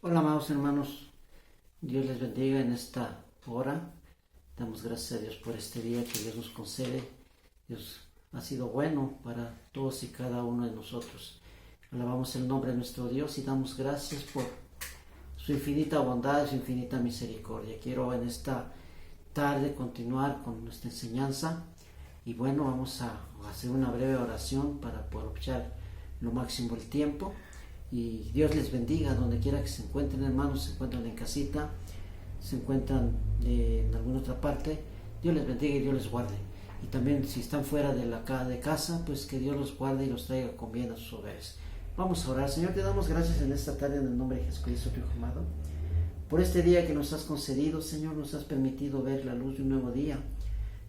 Hola, amados hermanos, Dios les bendiga en esta hora. Damos gracias a Dios por este día que Dios nos concede. Dios ha sido bueno para todos y cada uno de nosotros. Alabamos el nombre de nuestro Dios y damos gracias por su infinita bondad y su infinita misericordia. Quiero en esta tarde continuar con nuestra enseñanza y bueno, vamos a hacer una breve oración para aprovechar lo máximo el tiempo. Y Dios les bendiga donde quiera que se encuentren, hermanos, se encuentran en casita, se encuentran en alguna otra parte. Dios les bendiga y Dios les guarde. Y también si están fuera de casa, pues que Dios los guarde y los traiga con bien a sus hogares. Vamos a orar. Señor, te damos gracias en esta tarde en el nombre de Jesucristo, tu Hijo amado, por este día que nos has concedido. Señor, nos has permitido ver la luz de un nuevo día,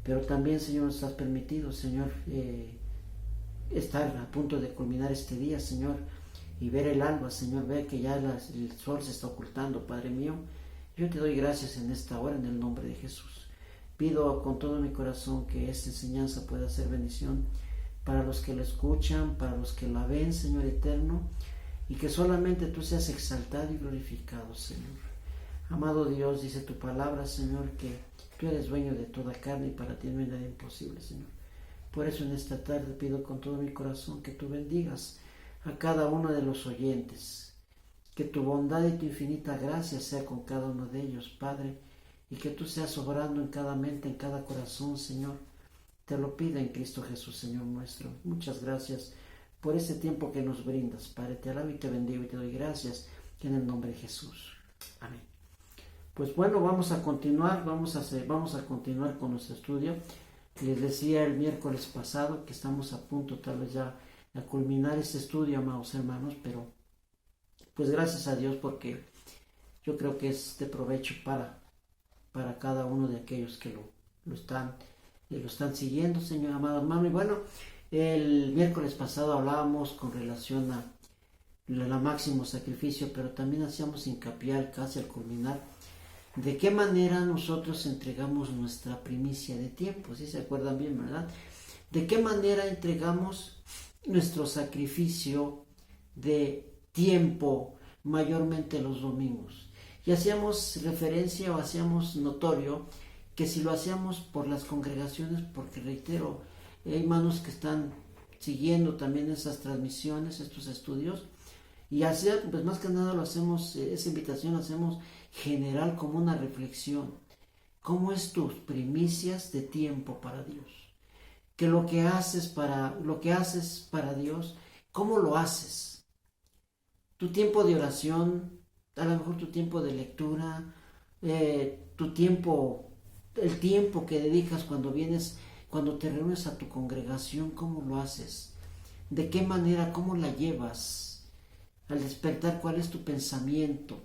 pero también, Señor, nos has permitido, Señor, estar a punto de culminar este día, Señor, y ver el alba, Señor, ver que ya el sol se está ocultando, Padre mío. Yo te doy gracias en esta hora en el nombre de Jesús. Pido con todo mi corazón que esta enseñanza pueda ser bendición para los que la escuchan, para los que la ven, Señor eterno, y que solamente tú seas exaltado y glorificado, Señor. Amado Dios, dice tu palabra, Señor, que tú eres dueño de toda carne y para ti no hay nada imposible, Señor. Por eso en esta tarde pido con todo mi corazón que tú bendigas a cada uno de los oyentes, que tu bondad y tu infinita gracia sea con cada uno de ellos, Padre, y que tú seas obrando en cada mente, en cada corazón, Señor. Te lo pido en Cristo Jesús, Señor nuestro. Muchas gracias por este tiempo que nos brindas, Padre. Te alabo y te bendigo y te doy gracias en el nombre de Jesús. Amén. Pues bueno, vamos a continuar, vamos a continuar con nuestro estudio. Les decía el miércoles pasado que estamos a punto tal vez ya a culminar este estudio, amados hermanos, pero pues gracias a Dios porque yo creo que es de provecho para cada uno de aquellos que lo están siguiendo, Señor amado hermano. Y bueno, el miércoles pasado hablábamos con relación a la máximo sacrificio, pero también hacíamos hincapié casi al culminar de qué manera nosotros entregamos nuestra primicia de tiempo. ¿Sí se acuerdan bien, verdad? De qué manera entregamos nuestro sacrificio de tiempo, mayormente los domingos. Y hacíamos referencia o hacíamos notorio que si lo hacíamos por las congregaciones, porque reitero, hay hermanos que están siguiendo también esas transmisiones, estos estudios, y hacer, pues más que nada lo hacemos, esa invitación la hacemos general como una reflexión. ¿Cómo es tus primicias de tiempo para Dios? Que lo que haces para Dios, ¿cómo lo haces? Tu tiempo de oración, a lo mejor tu tiempo de lectura, el tiempo que dedicas cuando te reúnes a tu congregación, ¿cómo lo haces? ¿De qué manera, cómo la llevas? Al despertar, ¿cuál es tu pensamiento?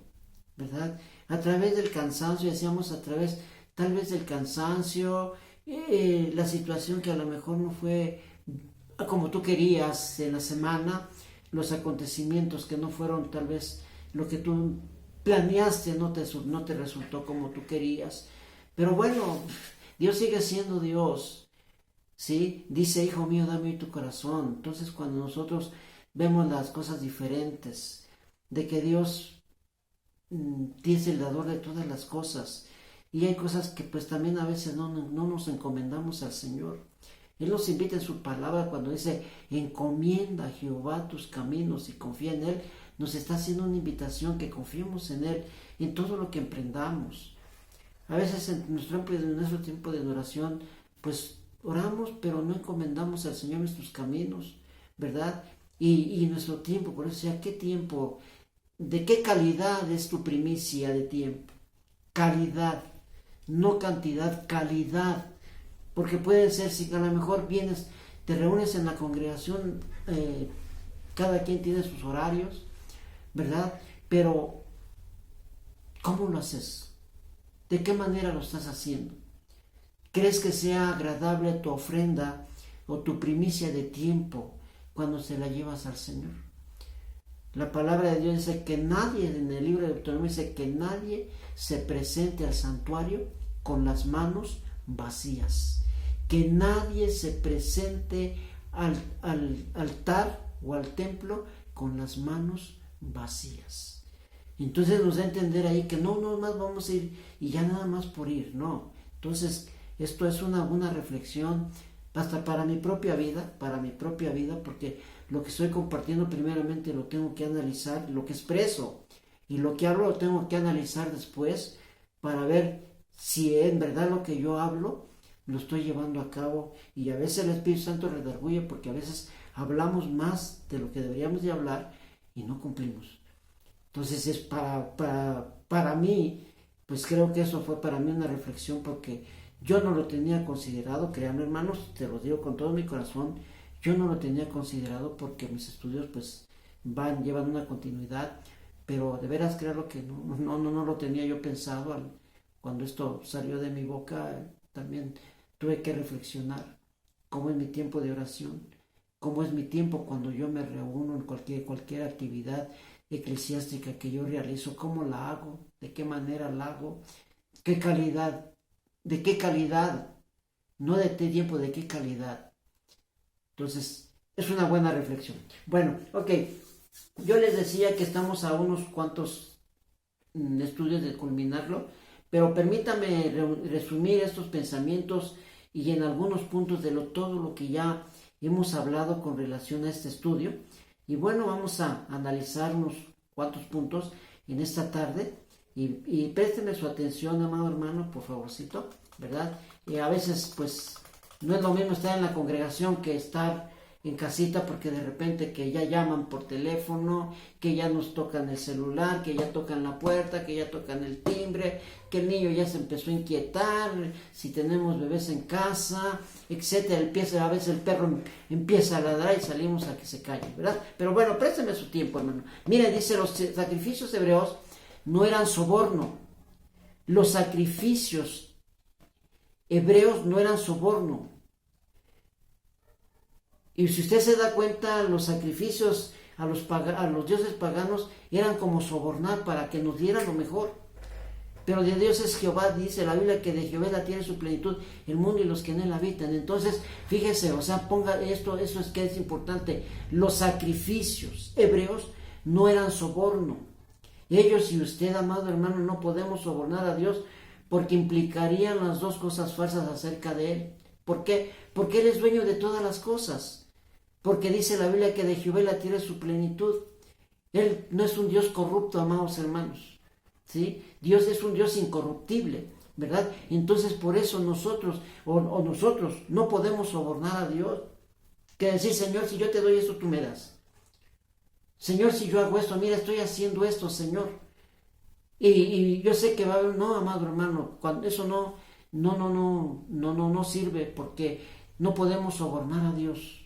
¿Verdad? A través del cansancio, decíamos, a través tal vez del cansancio, la situación que a lo mejor no fue como tú querías en la semana, los acontecimientos que no fueron tal vez lo que tú planeaste, no te resultó como tú querías. Pero bueno, Dios sigue siendo Dios, ¿sí? Dice, hijo mío, dame tu corazón. Entonces cuando nosotros vemos las cosas diferentes, de que Dios es el dador de todas las cosas, y hay cosas que pues también a veces no nos encomendamos al Señor. Él nos invita en su palabra cuando dice, encomienda a Jehová tus caminos y confía en Él. Nos está haciendo una invitación que confiemos en Él en todo lo que emprendamos. A veces en nuestro tiempo de oración, pues oramos, pero no encomendamos al Señor nuestros caminos, ¿verdad? Y nuestro tiempo, por eso, ¿qué tiempo? ¿De qué calidad es tu primicia de tiempo? Calidad, no cantidad, calidad. Porque puede ser, si a lo mejor te reúnes en la congregación, cada quien tiene sus horarios, ¿verdad? Pero, ¿cómo lo haces? ¿De qué manera lo estás haciendo? ¿Crees que sea agradable tu ofrenda o tu primicia de tiempo cuando se la llevas al Señor? La palabra de Dios dice que nadie, en el libro de Deuteronomio dice que nadie se presente al santuario con las manos vacías. Que nadie se presente al altar o al templo con las manos vacías. Entonces nos da a entender ahí que no más vamos a ir y ya nada más por ir, no. Entonces esto es una reflexión hasta para mi propia vida, porque lo que estoy compartiendo primeramente lo tengo que analizar, lo que expreso y lo que hablo lo tengo que analizar después para ver si en verdad lo que yo hablo lo estoy llevando a cabo. Y a veces el Espíritu Santo redarguye porque a veces hablamos más de lo que deberíamos de hablar y no cumplimos. Entonces es para mí, pues creo que eso fue para mí una reflexión porque yo no lo tenía considerado, créanme hermanos, te lo digo con todo mi corazón, yo no lo tenía considerado porque mis estudios pues llevan una continuidad, pero de veras creo que no lo tenía yo pensado. Cuando esto salió de mi boca también tuve que reflexionar cómo es mi tiempo de oración, cómo es mi tiempo cuando yo me reúno en cualquier actividad eclesiástica que yo realizo, cómo la hago, de qué manera la hago, de qué calidad, no de tiempo, de qué calidad. Entonces, es una buena reflexión. Bueno, ok, yo les decía que estamos a unos cuantos estudios de culminarlo, pero permítame resumir estos pensamientos y en algunos puntos de todo lo que ya hemos hablado con relación a este estudio. Y bueno, vamos a analizar unos cuantos puntos en esta tarde y présteme su atención, amado hermano, por favorcito, ¿verdad? A veces, pues, no es lo mismo estar en la congregación que estar en casita, porque de repente que ya llaman por teléfono, que ya nos tocan el celular, que ya tocan la puerta, que ya tocan el timbre, que el niño ya se empezó a inquietar, si tenemos bebés en casa, etcétera. A veces el perro empieza a ladrar y salimos a que se calle, ¿verdad? Pero bueno, présteme su tiempo, hermano. Mire, dice, los sacrificios hebreos no eran soborno. Los sacrificios hebreos no eran soborno. Y si usted se da cuenta, los sacrificios a los dioses paganos eran como sobornar para que nos dieran lo mejor. Pero de Dios es Jehová, dice la Biblia, que de Jehová la tiene su plenitud, el mundo y los que en él habitan. Entonces, fíjese, o sea, ponga esto, eso es que es importante. Los sacrificios hebreos no eran soborno. Ellos y usted, amado hermano, no podemos sobornar a Dios porque implicarían las dos cosas falsas acerca de él. ¿Por qué? Porque él es dueño de todas las cosas. Porque dice la Biblia que de Jehová la tierra es su plenitud. Él no es un Dios corrupto, amados hermanos, ¿sí? Dios es un Dios incorruptible, ¿verdad? Entonces por eso nosotros no podemos sobornar a Dios. Que decir, Señor, si yo te doy esto, tú me das. Señor, si yo hago esto, mira, estoy haciendo esto, Señor. Y yo sé que va a haber, no, amado hermano, cuando eso no sirve, porque no podemos sobornar a Dios.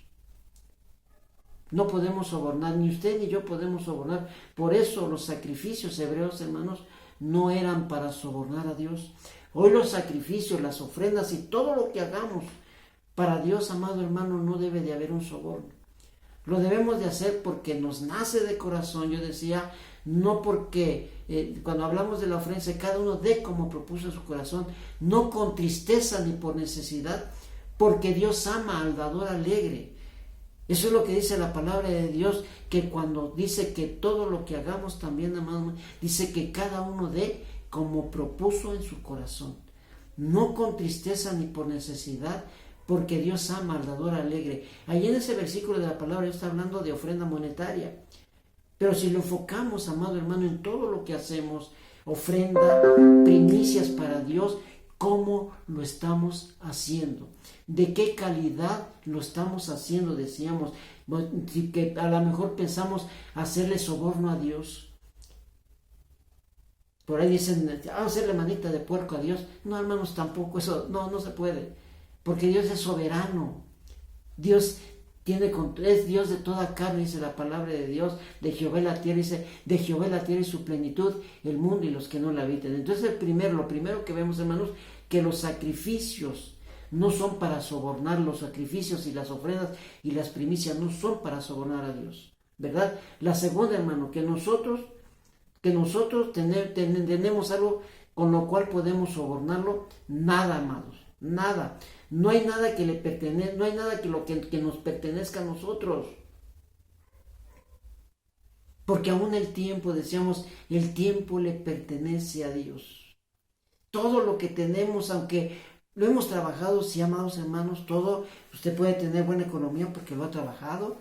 No podemos sobornar, ni usted ni yo podemos sobornar. Por eso los sacrificios hebreos, hermanos, no eran para sobornar a Dios. Hoy los sacrificios, las ofrendas y todo lo que hagamos para Dios, amado hermano, no debe de haber un soborno. Lo debemos de hacer porque nos nace de corazón. Yo decía, no porque cuando hablamos de la ofrenda, cada uno dé como propuso su corazón, no con tristeza ni por necesidad, porque Dios ama al dador alegre. Eso es lo que dice la palabra de Dios, que cuando dice que todo lo que hagamos también, amado, dice que cada uno dé como propuso en su corazón, no con tristeza ni por necesidad, porque Dios ama al dador alegre. Ahí en ese versículo de la palabra está hablando de ofrenda monetaria, pero si lo enfocamos, amado hermano, en todo lo que hacemos, ofrenda, primicias para Dios, ¿cómo lo estamos haciendo? ¿De qué calidad lo estamos haciendo? Decíamos, que a lo mejor pensamos hacerle soborno a Dios. Por ahí dicen, hacerle manita de puerco a Dios. No, hermanos, tampoco eso, no se puede. Porque Dios es soberano. Dios es Dios de toda carne, dice la palabra de Dios. De Jehová la tierra, dice, de Jehová la tierra y su plenitud, el mundo y los que no la habitan. Entonces lo primero que vemos, hermanos, que los sacrificios no son para sobornar. Los sacrificios y las ofrendas y las primicias no son para sobornar a Dios, ¿verdad? La segunda, hermano, que nosotros tenemos algo con lo cual podemos sobornarlo. Nada, amados, nada. No hay nada que le pertenezca, no hay nada que nos pertenezca a nosotros. Porque aún el tiempo, decíamos, el tiempo le pertenece a Dios. Todo lo que tenemos, aunque lo hemos trabajado, sí, amados hermanos, todo, usted puede tener buena economía porque lo ha trabajado.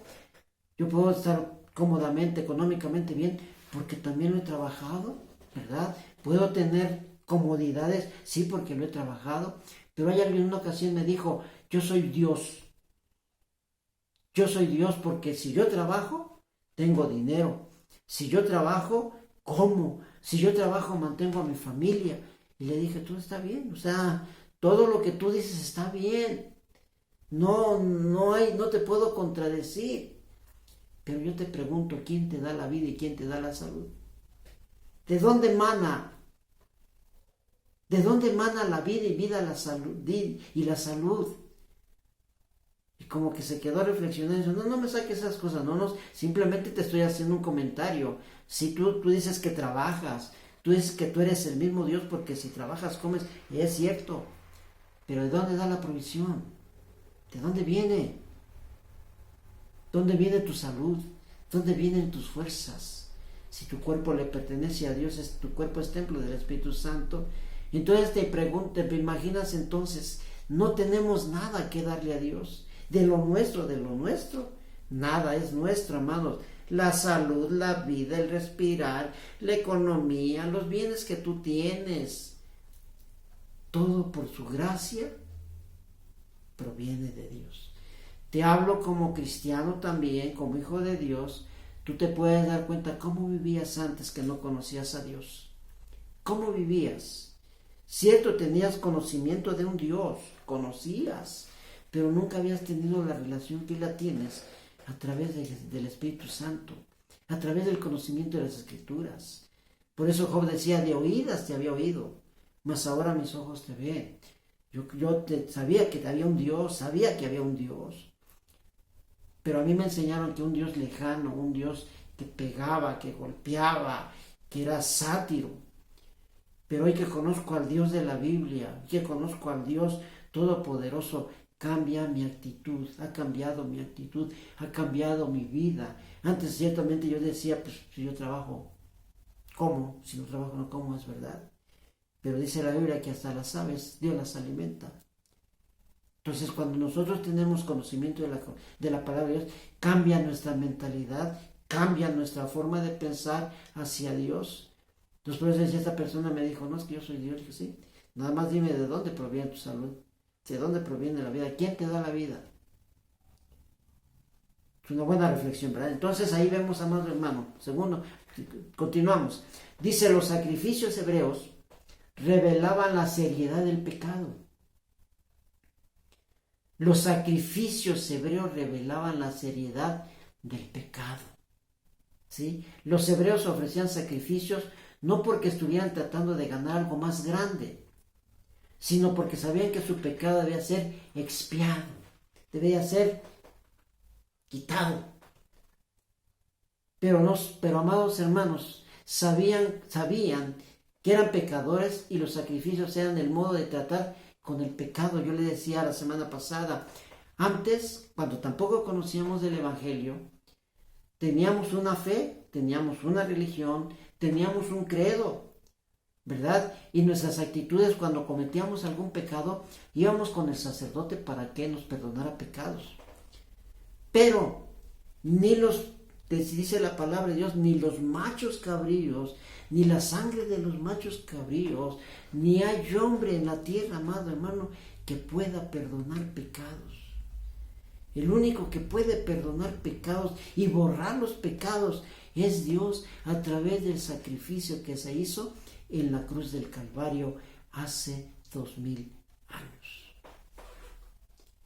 Yo puedo estar cómodamente, económicamente bien, porque también lo he trabajado, ¿verdad? Puedo tener comodidades, sí, porque lo he trabajado. Pero hay alguien en una ocasión me dijo, yo soy Dios. Yo soy Dios porque si yo trabajo, tengo dinero. Si yo trabajo, como. Si yo trabajo, mantengo a mi familia. Y le dije, todo está bien. O sea, todo lo que tú dices está bien. No te puedo contradecir. Pero yo te pregunto, ¿quién te da la vida y quién te da la salud? ¿De dónde emana? ¿De dónde emana la vida y vida la salud y la salud? Y como que se quedó reflexionando y dijo, no me saques esas cosas, no, simplemente te estoy haciendo un comentario. Si tú dices que trabajas, tú dices que tú eres el mismo Dios porque si trabajas comes, y es cierto, pero ¿de dónde da la provisión? ¿De dónde viene? ¿Dónde viene tu salud? ¿Dónde vienen tus fuerzas? Si tu cuerpo le pertenece a Dios, tu cuerpo es templo del Espíritu Santo. Entonces te imaginas entonces, no tenemos nada que darle a Dios. De lo nuestro, nada es nuestro, amados. La salud, la vida, el respirar, la economía, los bienes que tú tienes, todo por su gracia proviene de Dios. Te hablo como cristiano también, como hijo de Dios. Tú te puedes dar cuenta cómo vivías antes que no conocías a Dios. ¿Cómo vivías? Cierto, tenías conocimiento de un Dios, conocías, pero nunca habías tenido la relación que la tienes a través del Espíritu Santo, a través del conocimiento de las Escrituras. Por eso Job decía, de oídas te había oído, mas ahora mis ojos te ven. Yo sabía que había un Dios, pero a mí me enseñaron que un Dios lejano, un Dios que pegaba, que golpeaba, que era sátiro. Pero hoy que conozco al Dios de la Biblia, que conozco al Dios Todopoderoso, cambia mi actitud, ha cambiado mi actitud, ha cambiado mi vida. Antes ciertamente yo decía, pues si yo trabajo, ¿cómo? Si no trabajo no como, es verdad. Pero dice la Biblia que hasta las aves Dios las alimenta. Entonces cuando nosotros tenemos conocimiento de la palabra de Dios, cambia nuestra mentalidad, cambia nuestra forma de pensar hacia Dios. Entonces por eso decía, esta persona me dijo, no, es que yo soy Dios. Dije, sí, nada más dime de dónde proviene tu salud, de dónde proviene la vida, quién te da la vida. Es una buena reflexión, ¿verdad? Entonces ahí vemos, amado hermano. Segundo, continuamos. Dice, los sacrificios hebreos revelaban la seriedad del pecado. Los sacrificios hebreos revelaban la seriedad del pecado. ¿Sí? Los hebreos ofrecían sacrificios no porque estuvieran tratando de ganar algo más grande, sino porque sabían que su pecado debía ser expiado, debía ser quitado. Pero amados hermanos, sabían que eran pecadores y los sacrificios eran el modo de tratar con el pecado. Yo le decía la semana pasada, antes, cuando tampoco conocíamos del Evangelio, teníamos una fe, teníamos una religión, teníamos un credo, ¿verdad? Y nuestras actitudes cuando cometíamos algún pecado, íbamos con el sacerdote para que nos perdonara pecados. Pero dice la palabra de Dios, ni los machos cabríos, ni la sangre de los machos cabríos, ni hay hombre en la tierra, amado hermano, que pueda perdonar pecados. El único que puede perdonar pecados y borrar los pecados es Dios a través del sacrificio que se hizo en la cruz del Calvario hace 2000 años.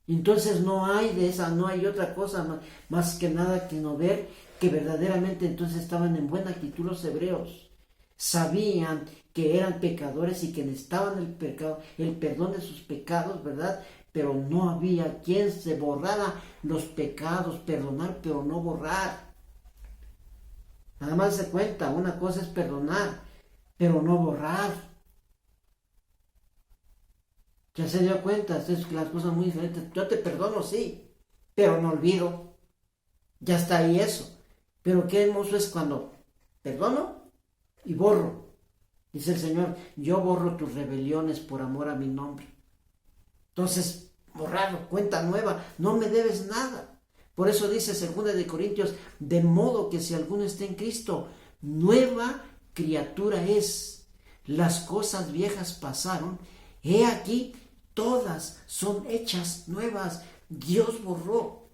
Entonces no hay otra cosa más que nada que no ver que verdaderamente entonces estaban en buena actitud los hebreos. Sabían que eran pecadores y que necesitaban el perdón de sus pecados, ¿verdad? Pero no había quien se borrara los pecados, perdonar, pero no borrar. Nada más se cuenta, una cosa es perdonar, pero no borrar. Ya se dio cuenta, es las cosas muy diferentes. Yo te perdono, sí, pero no olvido. Ya está ahí eso. Pero qué hermoso es cuando perdono y borro. Dice el Señor, yo borro tus rebeliones por amor a mi nombre. Entonces, borrado, cuenta nueva, no me debes nada. Por eso dice 2 de Corintios, de modo que si alguno está en Cristo, nueva criatura es. Las cosas viejas pasaron, he aquí, todas son hechas nuevas. Dios borró.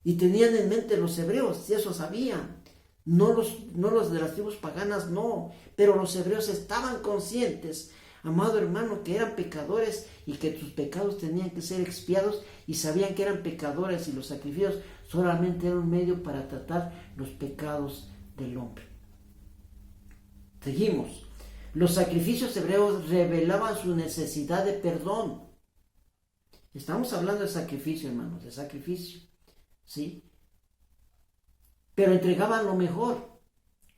Y tenían en mente los hebreos, y eso sabían. No los de las tribus paganas, no. Pero los hebreos estaban conscientes, amado hermano, que eran pecadores y que sus pecados tenían que ser expiados, y sabían que eran pecadores y los sacrificios solamente eran un medio para tratar los pecados del hombre. Seguimos. Los sacrificios hebreos revelaban su necesidad de perdón. Estamos hablando de sacrificio, hermanos, de sacrificio, ¿sí? Pero entregaban lo mejor.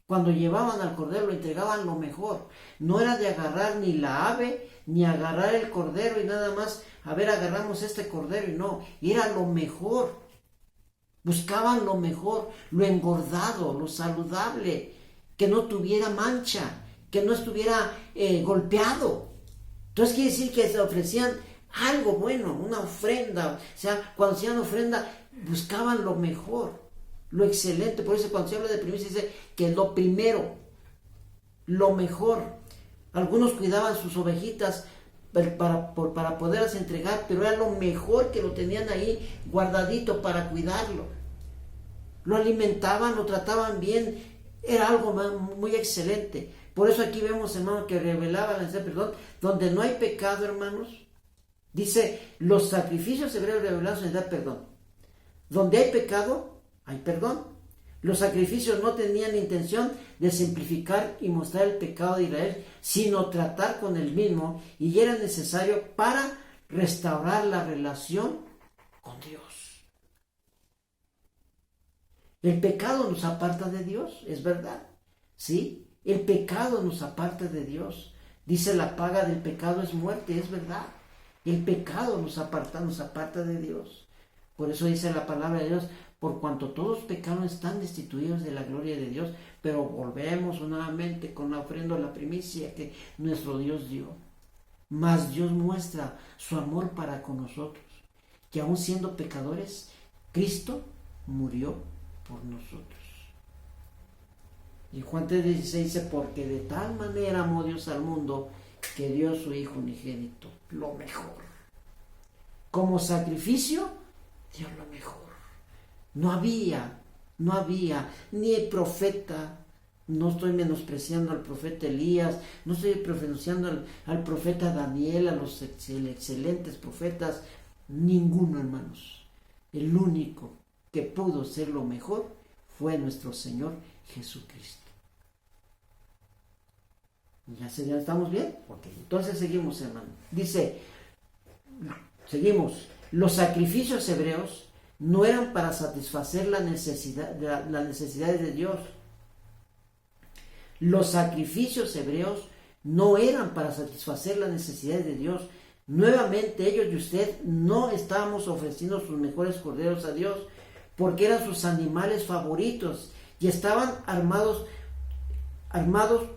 Cuando llevaban al cordero, lo entregaban lo mejor. No era de agarrar ni la ave, ni agarrar el cordero y nada más, a ver, agarramos este cordero, y no, era lo mejor. Buscaban lo mejor, lo engordado, lo saludable, que no tuviera mancha, que no estuviera golpeado. Entonces quiere decir que se ofrecían algo bueno, una ofrenda. O sea, cuando hacían ofrenda, buscaban lo mejor, lo excelente. Por eso cuando se habla de primicia dice que lo primero, lo mejor. Algunos cuidaban sus ovejitas para poderlas entregar, pero era lo mejor, que lo tenían ahí guardadito para cuidarlo. Lo alimentaban, lo trataban bien, era algo muy excelente. Por eso aquí vemos, hermanos, que revelaba la necesidad de perdón. Donde no hay pecado, hermanos, dice, los sacrificios hebreos revelaban su necesidad de perdón. Donde hay pecado, hay perdón. Los sacrificios no tenían intención de simplificar y mostrar el pecado de Israel, sino tratar con el mismo, y era necesario para restaurar la relación con Dios. El pecado nos aparta de Dios, es verdad, ¿sí? El pecado nos aparta de Dios. Dice, la paga del pecado es muerte, es verdad. El pecado nos aparta de Dios. Por eso dice la palabra de Dios, por cuanto todos pecaron están destituidos de la gloria de Dios. Pero volvemos nuevamente con la ofrenda, la primicia que nuestro Dios dio. Mas Dios muestra su amor para con nosotros, que aun siendo pecadores, Cristo murió por nosotros. Y Juan 3:16 dice, porque de tal manera amó Dios al mundo, que dio a su Hijo unigénito, lo mejor. Como sacrificio, dio lo mejor. No había ni profeta. No estoy menospreciando al profeta Elías, no estoy menospreciando al profeta Daniel, a los excelentes profetas, ninguno, hermanos. El único que pudo ser lo mejor fue nuestro Señor Jesucristo. ¿Ya estamos bien? Ok, entonces seguimos, hermano. Dice, seguimos. Los sacrificios hebreos no eran para satisfacer las necesidades de Dios. Los sacrificios hebreos no eran para satisfacer las necesidades de Dios. Nuevamente, ellos y usted no estábamos ofreciendo sus mejores corderos a Dios, porque eran sus animales favoritos y estaban armados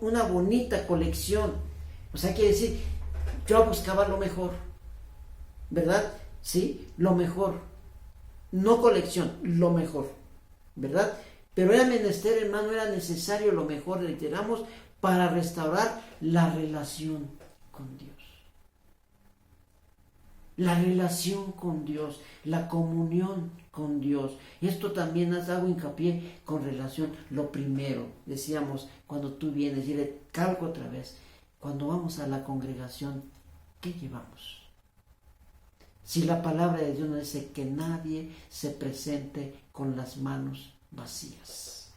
una bonita colección. O sea, quiere decir, yo buscaba lo mejor, ¿verdad? Sí, lo mejor. No colección, lo mejor, ¿verdad? Pero era menester, hermano, era necesario lo mejor, reiteramos, para restaurar la relación con Dios. La relación con Dios, la comunión con Dios. Esto también hago hincapié con relación, lo primero, decíamos, cuando tú vienes, y le calco otra vez, cuando vamos a la congregación, ¿qué llevamos? Si la palabra de Dios nos dice que nadie se presente con las manos vacías.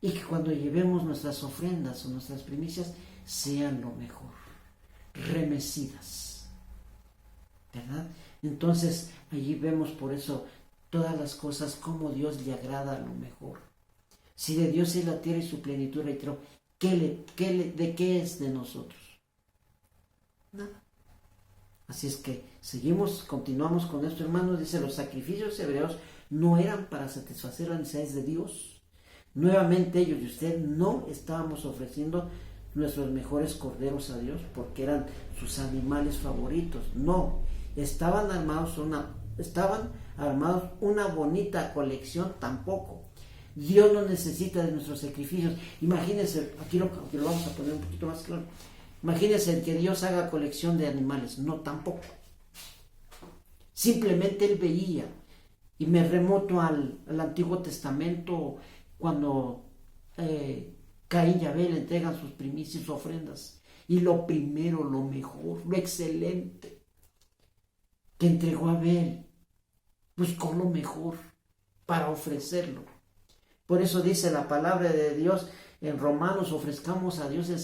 Y que cuando llevemos nuestras ofrendas o nuestras primicias, sean lo mejor, remecidas, ¿verdad? Entonces, allí vemos por eso todas las cosas, cómo Dios le agrada a lo mejor. Si de Dios es la tierra y su plenitud, reitero, ¿de qué es de nosotros? Nada. Así es que continuamos con esto, hermanos. Dice, los sacrificios hebreos no eran para satisfacer las necesidades de Dios. Nuevamente ellos y usted no estábamos ofreciendo nuestros mejores corderos a Dios porque eran sus animales favoritos. No, estaban armados una bonita colección tampoco. Dios no necesita de nuestros sacrificios. Imagínense, aquí lo vamos a poner un poquito más claro. Imagínense que Dios haga colección de animales. No, tampoco. Simplemente Él veía. Y me remoto al Antiguo Testamento cuando Caín y Abel entregan sus primicias y sus ofrendas. Y lo primero, lo mejor, lo excelente que entregó Abel, buscó lo mejor para ofrecerlo. Por eso dice la palabra de Dios en Romanos, ofrezcamos a Dios en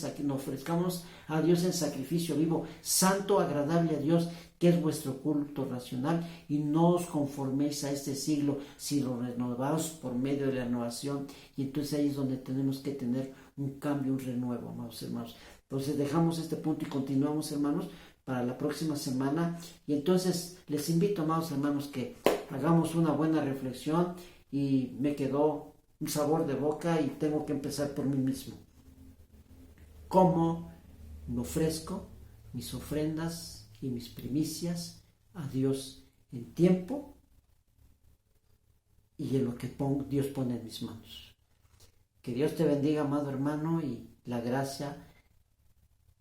sacrificio vivo, santo, agradable a Dios, que es vuestro culto racional, y no os conforméis a este siglo, sino renovaos por medio de la renovación. Y entonces ahí es donde tenemos que tener un cambio, un renuevo, amados hermanos. Entonces dejamos este punto y continuamos, hermanos, para la próxima semana. Y entonces les invito, amados hermanos, que hagamos una buena reflexión. Y me quedó un sabor de boca y tengo que empezar por mí mismo. ¿Cómo me ofrezco mis ofrendas y mis primicias a Dios en tiempo y en lo que Dios pone en mis manos? Que Dios te bendiga, amado hermano, y la gracia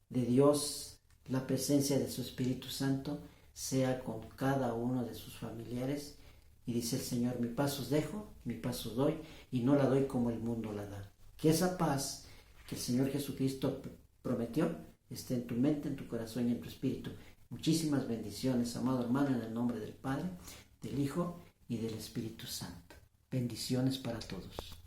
de Dios, la presencia de su Espíritu Santo sea con cada uno de sus familiares. Y dice el Señor, mi paz os dejo, mi paz os doy, y no la doy como el mundo la da. Que esa paz que el Señor Jesucristo prometió esté en tu mente, en tu corazón y en tu espíritu. Muchísimas bendiciones, amado hermano, en el nombre del Padre, del Hijo y del Espíritu Santo. Bendiciones para todos.